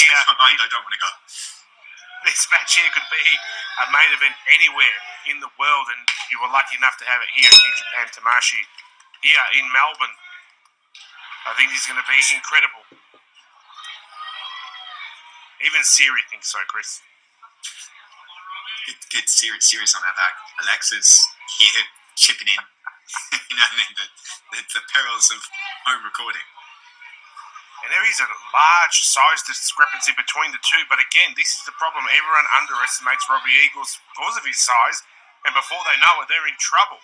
here, my mind, I don't want to go. this match here could be a main event anywhere in the world, and you were lucky enough to have it here at New Japan Tamashii, here in Melbourne. I think this is going to be incredible. Even Siri thinks so, Chris. Get serious on our back. Alexa's here chipping in. You know, the perils of home recording. And there is a large size discrepancy between the two, but again, this is the problem. Everyone underestimates Robbie Eagles because of his size, and before they know it, they're in trouble.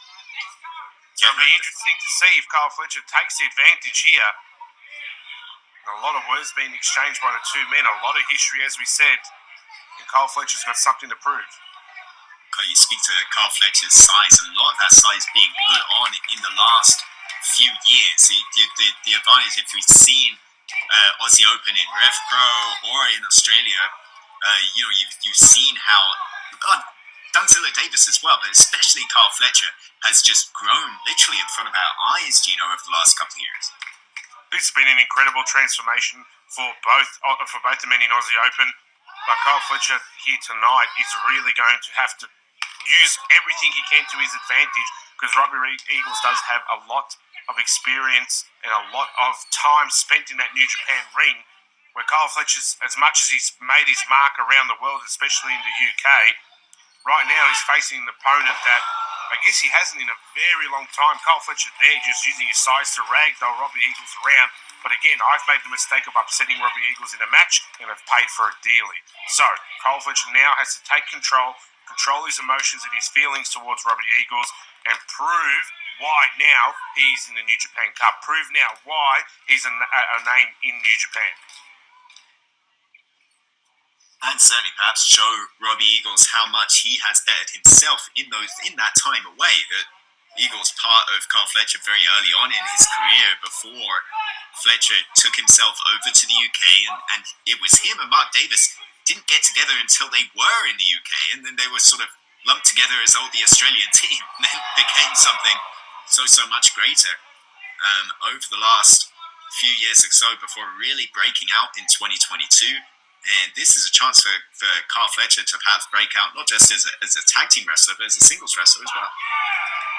So it'll be interesting to see if Kyle Fletcher takes the advantage here. A lot of words being exchanged by the two men, a lot of history, as we said, and Kyle Fletcher's got something to prove. You speak to Kyle Fletcher's size, a lot of that size being put on in the last few years. The advantage, if we've seen Aussie Open in Rev Pro or in Australia, you've seen how Dunzilla Davis as well, but especially Kyle Fletcher has just grown literally in front of our eyes, Gino, over the last couple of years. This has been an incredible transformation for both the men in Aussie Open. But Kyle Fletcher here tonight is really going to have to use everything he can to his advantage, because Robbie Eagles does have a lot of experience and a lot of time spent in that New Japan ring, where Kyle Fletcher's, as much as he's made his mark around the world, especially in the UK, right now he's facing an opponent that I guess he hasn't in a very long time. Kyle Fletcher there just using his size to ragdoll Robbie Eagles around. But again, I've made the mistake of upsetting Robbie Eagles in a match, and I've paid for it dearly. So, Kyle Fletcher now has to take control his emotions and his feelings towards Robbie Eagles, and prove why now he's in the New Japan Cup. Prove now why he's a name in New Japan. And certainly perhaps show Robbie Eagles how much he has bettered himself in that time away. The Eagles part of Kyle Fletcher very early on in his career, before Fletcher took himself over to the UK, and it was him and Mark Davis didn't get together until they were in the UK, and then they were sort of lumped together as the Australian team, and then became something so much greater over the last few years or so, before really breaking out in 2022. And this is a chance for Kyle Fletcher to perhaps break out, not just as a tag team wrestler, but as a singles wrestler as well.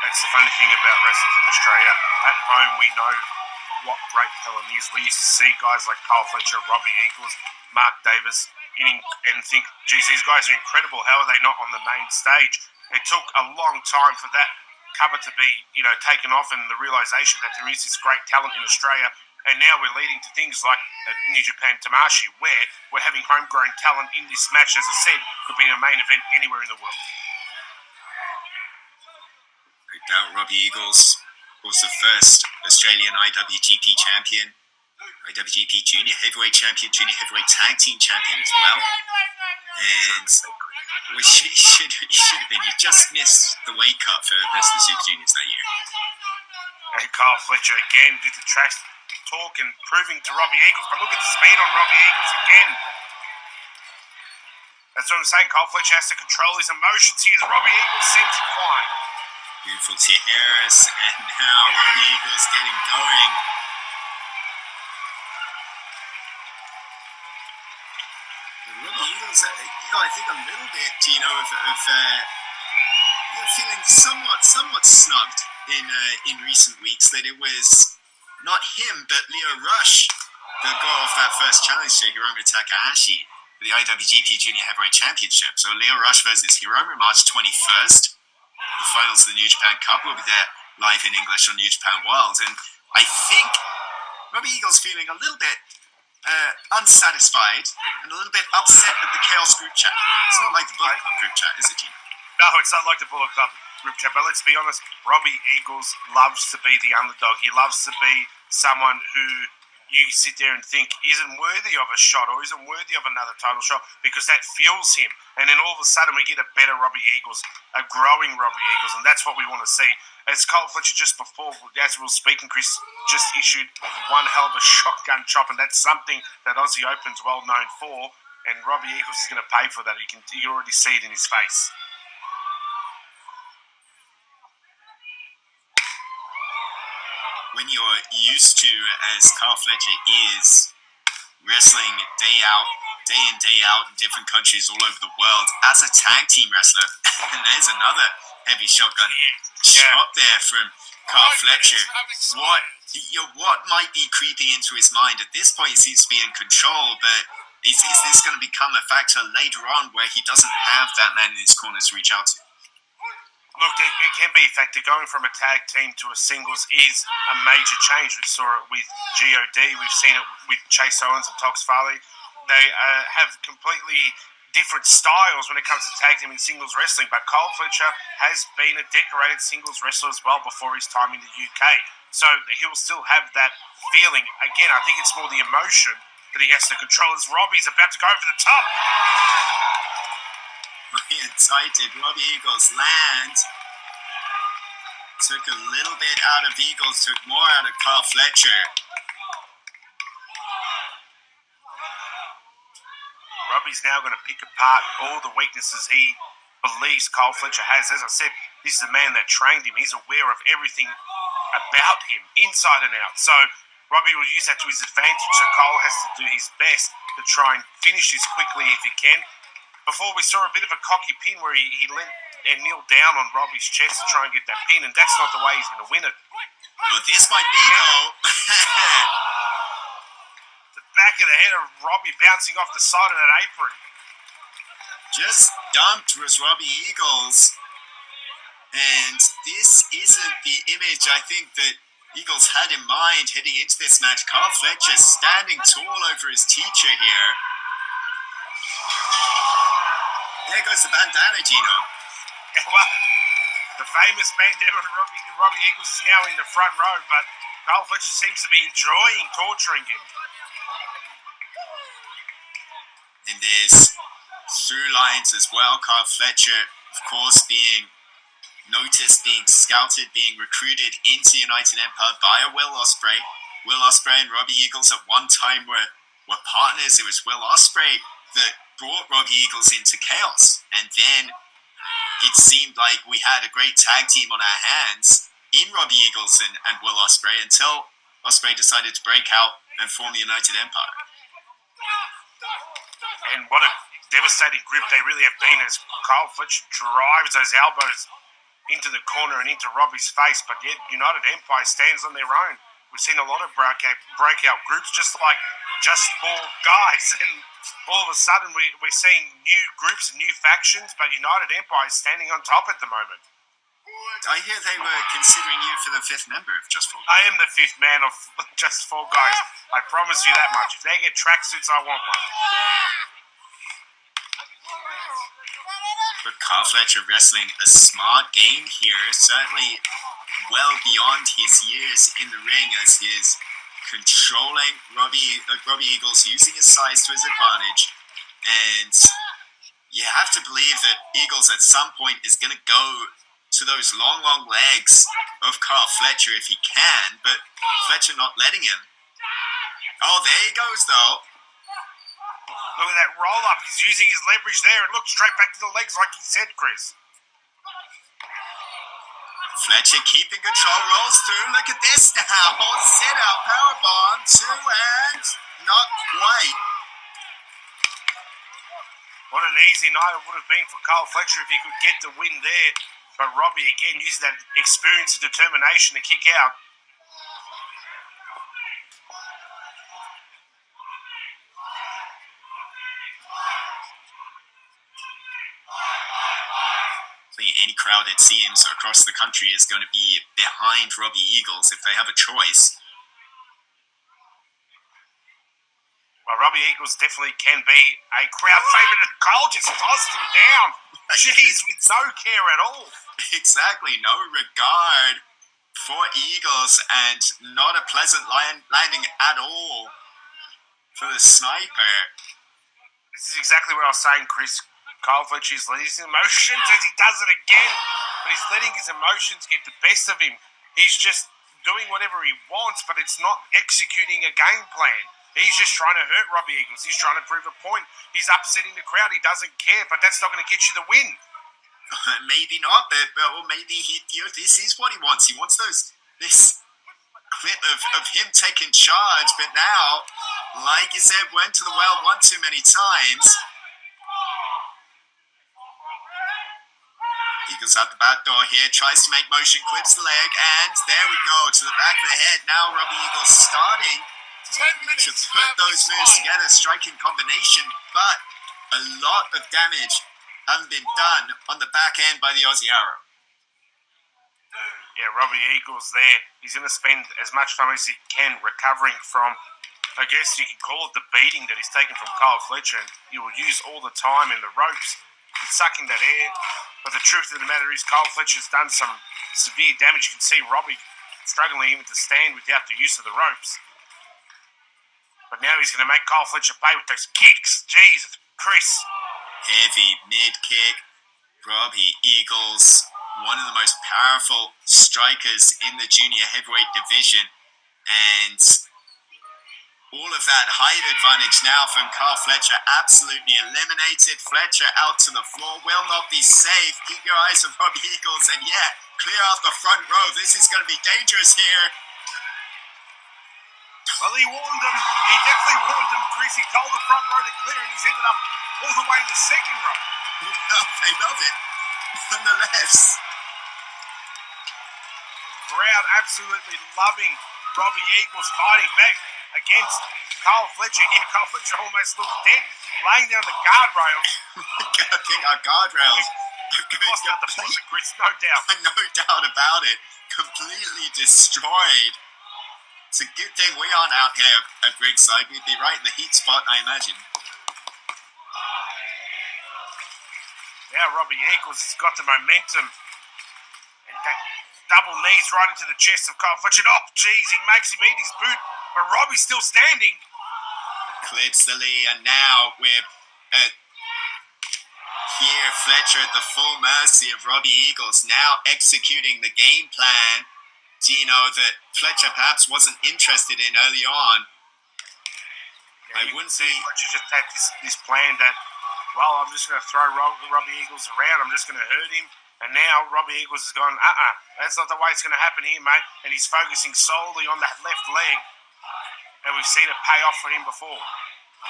That's the funny thing about wrestlers in Australia. At home, we know what great talent is. We used to see guys like Kyle Fletcher, Robbie Eagles, Mark Davis, and think, geez, these guys are incredible. How are they not on the main stage? It took a long time for that cover to be, taken off, and the realization that there is this great talent in Australia. And now we're leading to things like New Japan Tamashii, where we're having homegrown talent in this match. As I said, could be a main event anywhere in the world. No doubt. Robbie Eagles, of course, the first Australian IWGP champion, IWGP Jr heavyweight champion, Junior heavyweight tag team champion as well. And we should have been. You just missed the weight cut for Best of the Super Juniors that year. And Kyle Fletcher again did the trash talk and proving to Robbie Eagles, but look at the speed on Robbie Eagles again. That's what I'm saying. Kyle Fletcher has to control his emotions here as Robbie Eagles sends him flying. Beautiful to Harris, and now Robbie Eagles getting going. Robbie Eagles, I think a little bit, of feeling somewhat snubbed in recent weeks, that it was not him, but Leo Rush that got off that first challenge to Hiromu Takahashi for the IWGP Junior Heavyweight Championship. So Leo Rush versus Hiromu, March 21st. The finals of the New Japan Cup will be there live in English on New Japan World. And I think Robbie Eagles feeling a little bit unsatisfied and a little bit upset at the Chaos group chat. It's not like the Bullet Club group chat, is it, Gino? No, it's not like the Bullet Club group chat, but let's be honest, Robbie Eagles loves to be the underdog. He loves to be someone who you sit there and think isn't worthy of a shot or isn't worthy of another title shot, because that fuels him. And then all of a sudden we get a better Robbie Eagles, a growing Robbie Eagles, and that's what we want to see. As Kyle Fletcher just before, as we were speaking, Chris just issued one hell of a shotgun chop, and that's something that Aussie Open's well known for, and Robbie Eagles is going to pay for that. You already see it in his face. When you're used to, as Kyle Fletcher is, wrestling day out, day in, day out in different countries all over the world as a tag team wrestler. And there's another heavy shotgun shot there from Kyle Fletcher. What might be creeping into his mind at this point? He seems to be in control, but is this going to become a factor later on where he doesn't have that man in his corner to reach out to? Look, it can be a factor. Going from a tag team to a singles is a major change. We saw it with GOD. We've seen it with Chase Owens and Tox Farley. They have completely different styles when it comes to tag team and singles wrestling. But Kyle Fletcher has been a decorated singles wrestler as well before his time in the UK. So he'll still have that feeling. Again, I think it's more the emotion that he has to control as Robbie's about to go over the top. Really excited. Robbie Eagles land. Took a little bit out of Eagles, took more out of Kyle Fletcher. Robbie's now going to pick apart all the weaknesses he believes Kyle Fletcher has. As I said, this is a man that trained him. He's aware of everything about him, inside and out. So Robbie will use that to his advantage. So Kyle has to do his best to try and finish this quickly if he can. Before we saw a bit of a cocky pin where he leant and kneeled down on Robbie's chest to try and get that pin, and that's not the way he's going to win it. Well, this might be, though. The back of the head of Robbie bouncing off the side of that apron. Just dumped was Robbie Eagles. And this isn't the image I think that Eagles had in mind heading into this match. Kyle Fletcher standing tall over his teacher here. There goes the bandana, Gino. Yeah, well, the famous bandana Robbie Eagles is now in the front row, but Kyle Fletcher seems to be enjoying torturing him. And there's through lines as well. Kyle Fletcher, of course, being noticed, being scouted, being recruited into United Empire by a Will Ospreay. Will Ospreay and Robbie Eagles at one time were partners. It was Will Ospreay that brought Robbie Eagles into Chaos. And then it seemed like we had a great tag team on our hands in Robbie Eagles and Will Ospreay until Ospreay decided to break out and form the United Empire. And what a devastating grip they really have been as Kyle Fletcher drives those elbows into the corner and into Robbie's face, but yet United Empire stands on their own. We've seen a lot of breakout groups, just like Just 4 Guys, and all of a sudden we're seeing new groups and new factions, but United Empire is standing on top at the moment. I hear they were considering you for the 5th member of Just 4 Guys. I am the 5th man of Just 4 Guys. I promise you that much. If they get tracksuits, I want one. But Kyle Fletcher wrestling a smart game here, certainly well beyond his years in the ring, as he is controlling Robbie Eagles, using his size to his advantage. And you have to believe that Eagles at some point is going to go to those long legs of Kyle Fletcher if he can, but Fletcher not letting him. Oh, there he goes, though. Look at that roll-up. He's using his leverage there and look straight back to the legs like he said, Chris. Fletcher keeping control, rolls through. Look at this now. Sit-out powerbomb, 2 and not quite. What an easy night it would have been for Kyle Fletcher if he could get the win there. But Robbie, again, using that experience and determination to kick out. Any crowd, it seems, across the country is going to be behind Robbie Eagles if they have a choice. Well, Robbie Eagles definitely can be a crowd favourite, and Cole just tossed him down. Jeez, with no care at all. Exactly, no regard for Eagles, and not a pleasant landing at all for the sniper. This is exactly what I was saying, Chris. Kyle Fletcher is letting his emotions as he does it again, but he's letting his emotions get the best of him. He's just doing whatever he wants, but it's not executing a game plan. He's just trying to hurt Robbie Eagles. He's trying to prove a point. He's upsetting the crowd. He doesn't care, but that's not going to get you the win. Maybe not, but or maybe this is what he wants. He wants this clip of him taking charge, but now like you said, went to the well one too many times. Eagles out the back door here, tries to make motion, clips the leg, and there we go, to the back of the head. Now Robbie Eagles starting to put those moves together, striking combination, but a lot of damage hasn't been done on the back end by the Aussie Arrow. Yeah, Robbie Eagles there. He's going to spend as much time as he can recovering from, I guess you can call it, the beating that he's taken from Kyle Fletcher. And he will use all the time in the ropes and sucking that air. But the truth of the matter is Kyle Fletcher's done some severe damage. You can see Robbie struggling even to stand without the use of the ropes. But now he's going to make Kyle Fletcher pay with those kicks. Jesus, Chris. Heavy mid-kick. Robbie Eagles, one of the most powerful strikers in the junior heavyweight division. And all of that height advantage now from Kyle Fletcher absolutely eliminated. Fletcher out to the floor, will not be safe. Keep your eyes on Robbie Eagles, and yeah, clear out the front row. This is going to be dangerous here. Well, he warned them. He definitely warned them, Chris. He told the front row to clear, and he's ended up all the way in the second row. Well, they love it. Nonetheless. The crowd absolutely loving Robbie Eagles fighting back against Kyle Fletcher. Here, Kyle Fletcher almost looked dead, laying down the guardrails. I think our guardrails Lost out the front, Chris, no doubt. No doubt about it. Completely destroyed. It's a good thing we aren't out here at ringside. We'd be right in the heat spot, I imagine. Now Robbie Eagles has got the momentum. And that double knees right into the chest of Kyle Fletcher. Oh, geez, he makes him eat his boot. But Robbie's still standing. Clips the Lee, and now we're here. Fletcher at the full mercy of Robbie Eagles, now executing the game plan, that Fletcher perhaps wasn't interested in early on. Yeah, I wouldn't say Fletcher just had this plan that, well, I'm just going to throw Robbie Eagles around. I'm just going to hurt him. And now Robbie Eagles has gone, that's not the way it's going to happen here, mate. And he's focusing solely on that left leg. And we've seen it pay off for him before.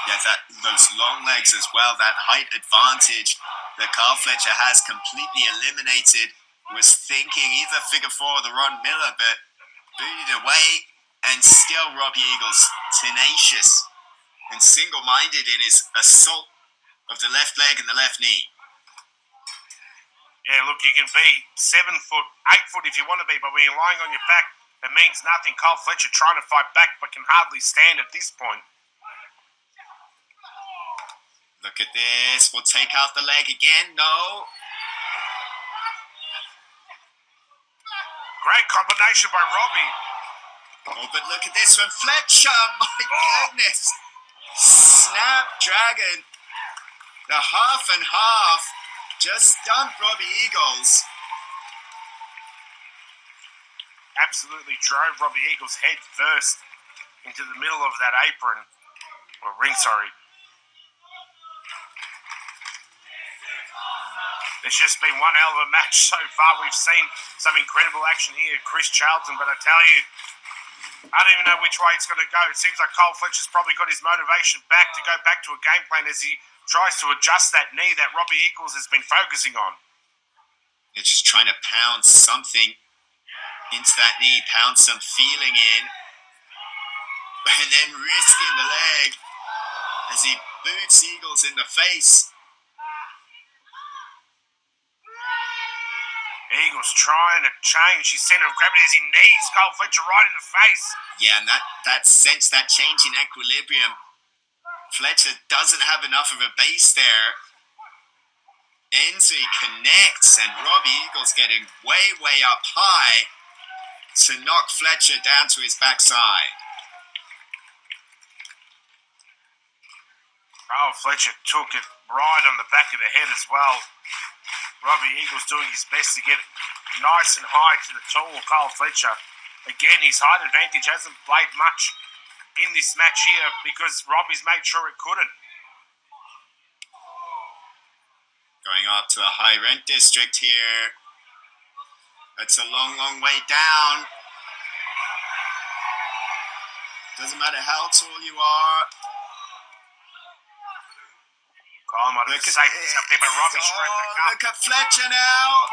Yeah, those long legs as well, that height advantage that Kyle Fletcher has completely eliminated. Was thinking either figure four or the Ron Miller, but booted away, and still Robbie Eagles tenacious and single-minded in his assault of the left leg and the left knee. Yeah, look, you can be 7 foot, 8 foot if you want to be, but when you're lying on your back, it means nothing. Kyle Fletcher trying to fight back, but can hardly stand at this point. Look at this. We'll take out the leg again. No. Great combination by Robbie. Oh, but look at this from Fletcher. My goodness. Snapdragon. The half and half just dumped Robbie Eagles. Absolutely drove Robbie Eagles head first into the middle of that apron. Or ring, sorry. It's just been one hell of a match so far. We've seen some incredible action here at Chris Charlton, but I tell you, I don't even know which way it's going to go. It seems like Kyle Fletcher's probably got his motivation back to go back to a game plan as he tries to adjust that knee that Robbie Eagles has been focusing on. They're just trying to pound something into that knee, pound some feeling in, and then risking the leg as he boots Eagles in the face. Eagles trying to change his center of gravity as he knees Kyle Fletcher right in the face. Yeah, and that sense, that change in equilibrium, Fletcher doesn't have enough of a base there. Enzi connects, and Robbie Eagles getting way, way up high to knock Fletcher down to his backside. Kyle Fletcher took it right on the back of the head as well. Robbie Eagles doing his best to get nice and high to the tall Kyle Fletcher. Again, his height advantage hasn't played much in this match here because Robbie's made sure it couldn't. Going up to the high rent district here. That's a long, long way down. Doesn't matter how tall you are. Kyle might have saved this up there, but Robbie straight back up. Look at Fletcher now.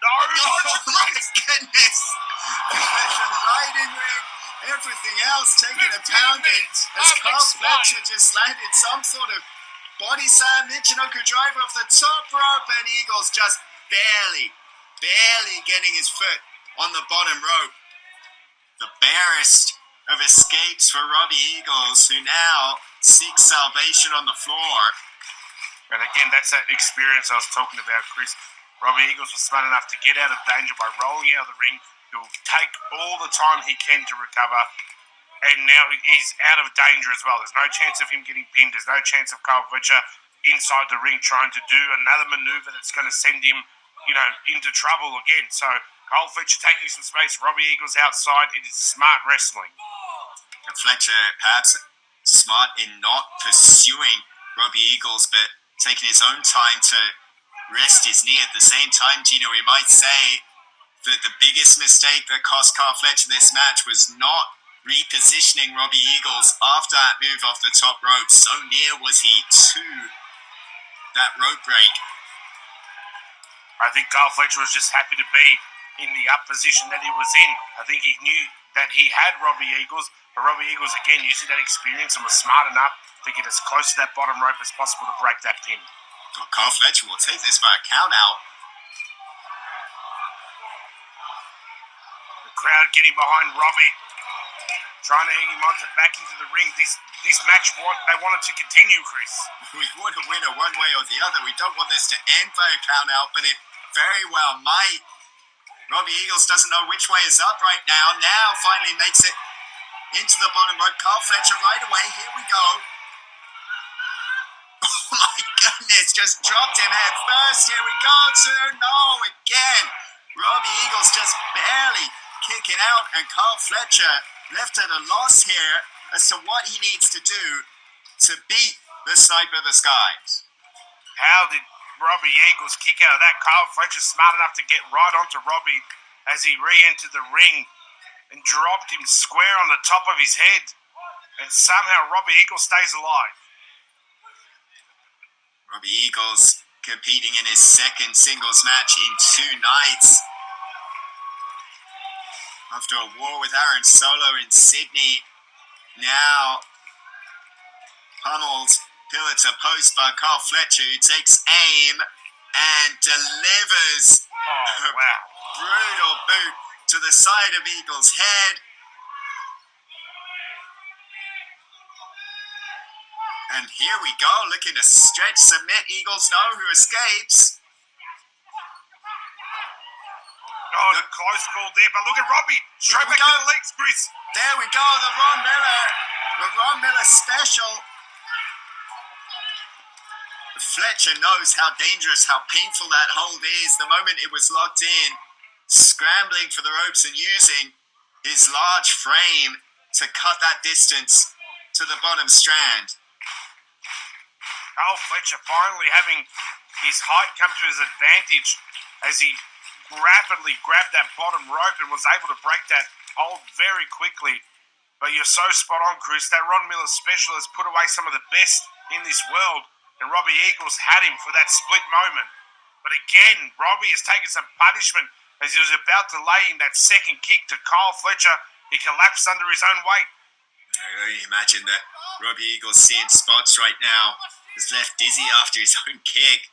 No, Oh my goodness. The lighting rig, everything else taking a pounding as Kyle Fletcher just landed some sort of body slam Michinoku driver off the top rope, and Eagles just barely getting his foot on the bottom rope. The barest of escapes for Robbie Eagles, who now seeks salvation on the floor. And again, that's that experience I was talking about, Chris. Robbie Eagles was smart enough to get out of danger by rolling out of the ring. He'll take all the time he can to recover. And now he's out of danger as well. There's no chance of him getting pinned. There's no chance of Kyle Fletcher inside the ring trying to do another maneuver that's going to send him, into trouble again. So Kyle Fletcher taking some space. Robbie Eagles outside. It is smart wrestling. And Fletcher perhaps smart in not pursuing Robbie Eagles, but taking his own time to rest his knee. At the same time, Gino, we might say that the biggest mistake that cost Kyle Fletcher this match was not repositioning Robbie Eagles after that move off the top rope. So near was he to that rope break. I think Kyle Fletcher was just happy to be in the up position that he was in. I think he knew that he had Robbie Eagles, but Robbie Eagles, again, using that experience and was smart enough to get as close to that bottom rope as possible to break that pin. Well, Kyle Fletcher will take this by a count out. The crowd getting behind Robbie, trying to egg him on back into the ring. This match, they want it to continue, Chris. We want a winner one way or the other. We don't want this to end by a count out, but it very well might. Robbie Eagles doesn't know which way is up right now. Now finally makes it into the bottom rope. Kyle Fletcher right away. Here we go. Oh my goodness, just dropped him head first. Here we go to again. Robbie Eagles just barely kicking out, and Kyle Fletcher left at a loss here as to what he needs to do to beat the Sniper of the Skies. How did Robbie Eagles kick out of that? Kyle Fletcher smart enough to get right onto Robbie as he re-entered the ring and dropped him square on the top of his head. And somehow Robbie Eagles stays alive. Robbie Eagles competing in his second singles match in 2 nights. After a war with Aaron Solo in Sydney, now pummeled pillar to post by Kyle Fletcher, who takes aim and delivers a brutal boot to the side of Eagles' head. And here we go, looking to stretch, submit. Eagles know who escapes. Oh, the close call there, but look at Robbie. Straight back to the legs, Chris. There we go, the Ron Miller special. Fletcher knows how dangerous, how painful that hold is. The moment it was locked in, scrambling for the ropes and using his large frame to cut that distance to the bottom strand. Kyle Fletcher finally having his height come to his advantage as he rapidly grabbed that bottom rope and was able to break that hold very quickly. But you're so spot on, Chris. That Ron Miller special has put away some of the best in this world, and Robbie Eagles had him for that split moment. But again, Robbie has taken some punishment as he was about to lay in that second kick to Kyle Fletcher. He collapsed under his own weight. I can only imagine that Robbie Eagles seeing spots right now is left dizzy after his own kick.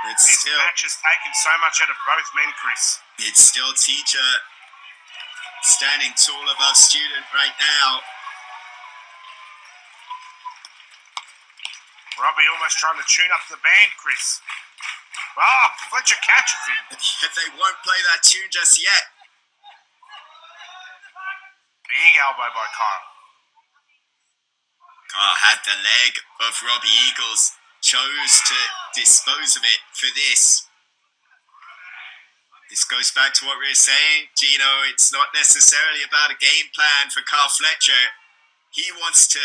This match has taken so much out of both men, Chris. It's still teacher standing tall above student right now. Robbie almost trying to tune up the band, Chris. Fletcher catches him. Yet they won't play that tune just yet. Big elbow by Kyle. Kyle had the leg of Robbie Eagles. Chose to dispose of it for this. This goes back to what we were saying, Gino. It's not necessarily about a game plan for Kyle Fletcher. He wants to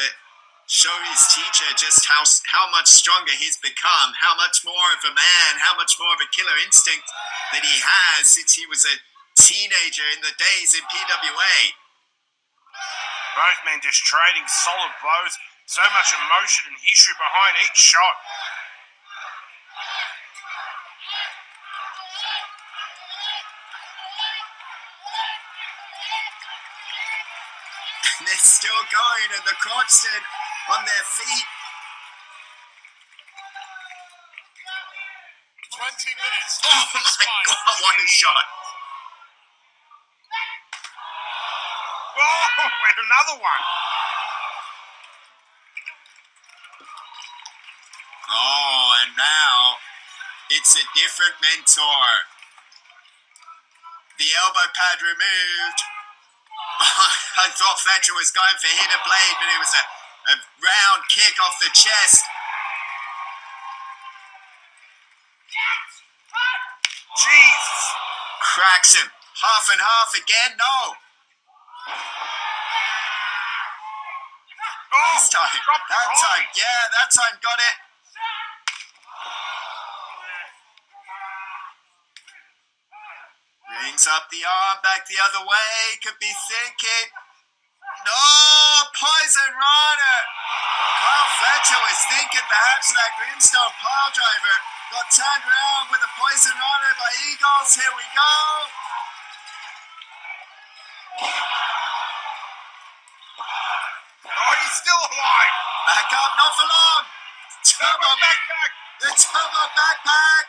show his teacher just how much stronger he's become, how much more of a man, how much more of a killer instinct that he has since he was a teenager in the days in PWA. Both men just trading solid blows. So much emotion and history behind each shot. And they're still going, and the Croxton on their feet. 20 minutes. Oh my God, what a shot. Oh, and another one. Oh, and now it's a different mentor. The elbow pad removed. I thought Fletcher was going for hidden blade, but it was a round kick off the chest. Jesus. Cracks him. Half and half again. No. Oh, This time. dropped That the time. line. Yeah, that time got it. Brings up the arm, back the other way. Could be thinking. No, poison runner. Kyle Fletcher was thinking perhaps that Grimstone pile driver got turned around with a poison runner by Eagles. Here we go. Oh, he's still alive. Back up, not for long. Turbo Backpack. The turbo backpack.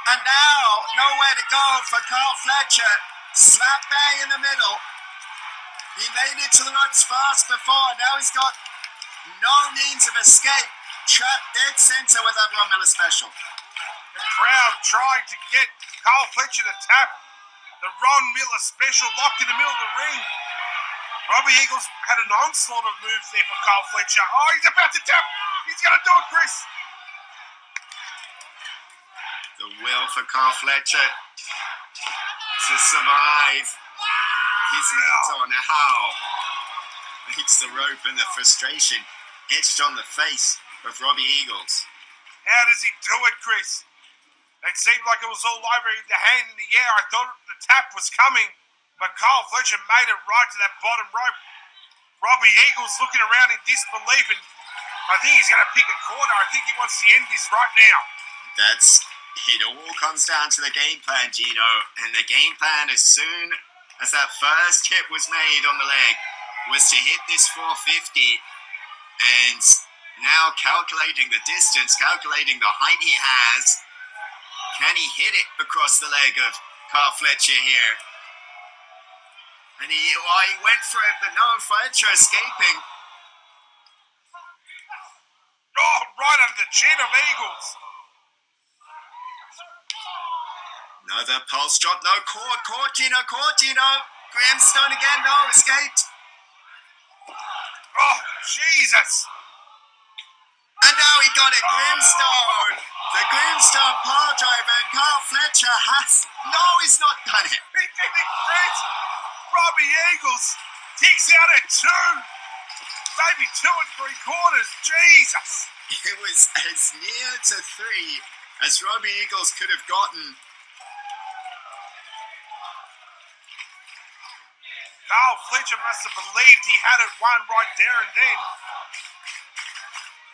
And now, nowhere to go for Kyle Fletcher. Slap bang in the middle. He made it to the ropes fast before. Now he's got no means of escape. Trapped dead center with that Ron Miller special. The crowd trying to get Kyle Fletcher to tap the Ron Miller special, locked in the middle of the ring. Robbie Eagles had an onslaught of moves there for Kyle Fletcher. Oh, he's about to tap. He's going to do it, Chris. The will for Kyle Fletcher to survive. His legs on a howl. Hits the rope and the frustration etched on the face of Robbie Eagles. How does he do it, Chris? It seemed like it was all over, the hand in the air. I thought the tap was coming, but Kyle Fletcher made it right to that bottom rope. Robbie Eagles looking around in disbelief, and I think he's going to pick a corner. I think he wants to end this right now. It all comes down to the game plan, Gino. And the game plan, as soon as that first hit was made on the leg, was to hit this 450. And now calculating the distance, calculating the height he has, can he hit it across the leg of Kyle Fletcher here? And he went for it, but no, Fletcher escaping. Oh, right under the chin of Eagles. Another pulse drop, no, caught, Gino. Grimstone again, no, escaped. Oh, Jesus. And now he got it, Grimstone. The Grimstone pile driver, and Kyle Fletcher has... No, he's not done it. He did it, Chris. Robbie Eagles kicks out at 2. Maybe 2 3/4. Jesus. It was as near to 3 as Robbie Eagles could have gotten. Kyle Fletcher must have believed he had it won right there and then.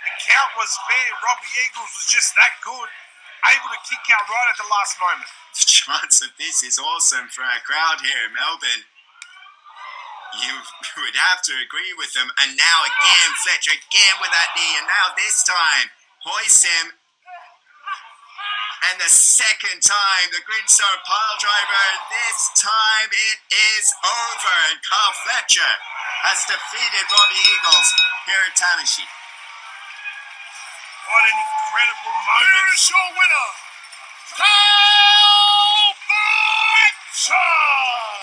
The count was fair. Robbie Eagles was just that good, able to kick out right at the last moment. The chance of this is awesome for our crowd here in Melbourne. You would have to agree with them. And now again, Fletcher again with that knee. And now this time, hoists him. And the second time, the Grimstone pile driver. And this time it is over. And Kyle Fletcher has defeated Robbie Eagles here at Tamashii. What an incredible moment. Here's your winner, Kyle Fletcher!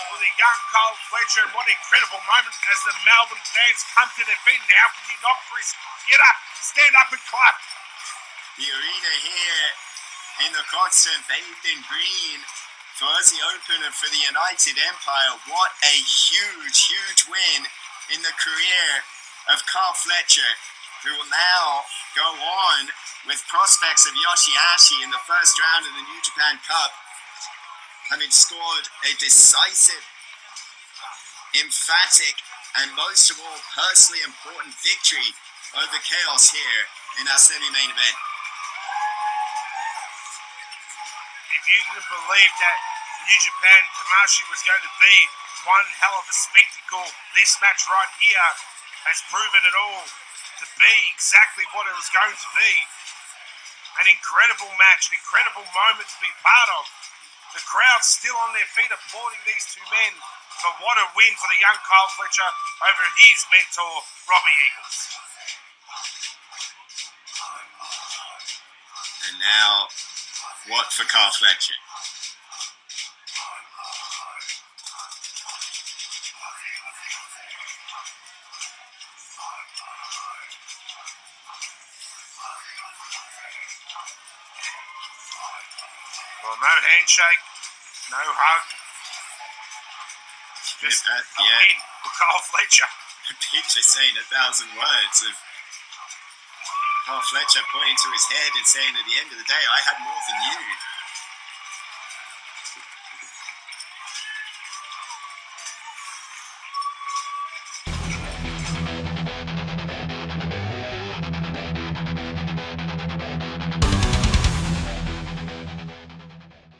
For the young Kyle Fletcher, and what an incredible moment as the Melbourne fans come to their feet. And how can you not, Chris? Get up, stand up and clap. The arena here in the Croxton, bathed in green for Aussie Open and for the United Empire. What a huge, huge win in the career of Kyle Fletcher. who will now go on with prospects of Yoshihashi in the first round of the New Japan Cup, having scored a decisive, emphatic, and most of all, personally important victory over Chaos here in our semi-main event. If you didn't believe that New Japan Tamashii was going to be one hell of a spectacle, this match right here has proven it all to be exactly what it was going to be. An incredible match, an incredible moment to be part of. The crowd still on their feet applauding these two men for what a win for the young Kyle Fletcher over his mentor, Robbie Eagles. And now, what for Kyle Fletcher? Well, no handshake, no hug. Just a win for Kyle Fletcher. A picture saying 1,000 words of Kyle Fletcher pointing to his head and saying, at the end of the day, I had more than you.